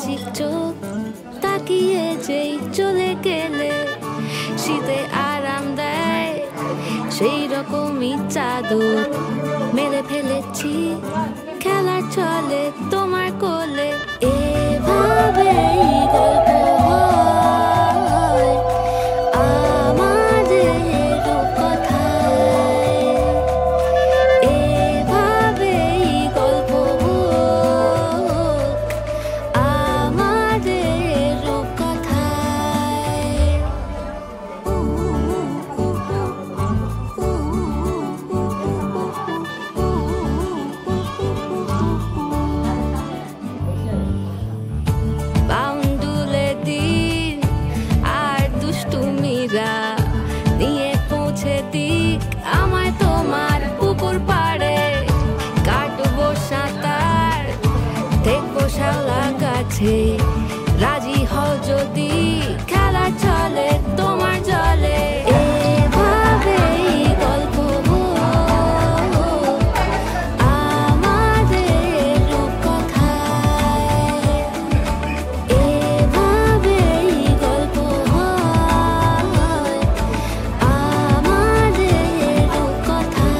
magic চোখ তাকিয়ে যেই চলে গেলে শীতে আরাম দেয় সেই রকমই চাদর মেরে ফেলেছি খেলার চলে তোমার কোলে এভাবেই গল্প হয় আমাদের রূপকথায় এভাবেই গল্প হোক আমাদের রূপকথায় বাউন্ডুলে দিন আর দুষ্টুমিরা নিয়ে পৌঁছে দিক আমায় তোমার পুকুর পাড়ে কাটবো সাঁতার দেখবো শাওলা গাছে রাজি হও যদি খেলা চলে তোমার জলে এভাবেই গল্প হোক আমাদের রূপকথায় এভাবেই গল্প হয় আমাদের রূপকথায়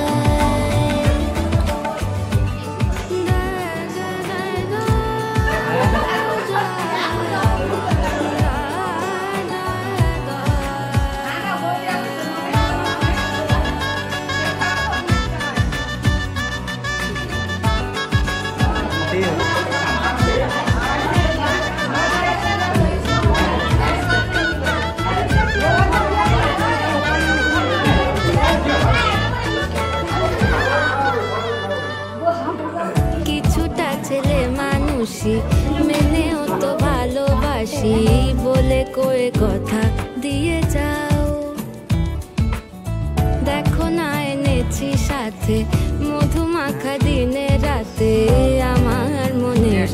কিছুটা ছেলে মানুষই মেনেও তো ভালোবাসি বলে কয়ে কথা দিয়ে যাও দেখো না এনেছি সাথে মধুমাখা দিনে রাতে আমার মনের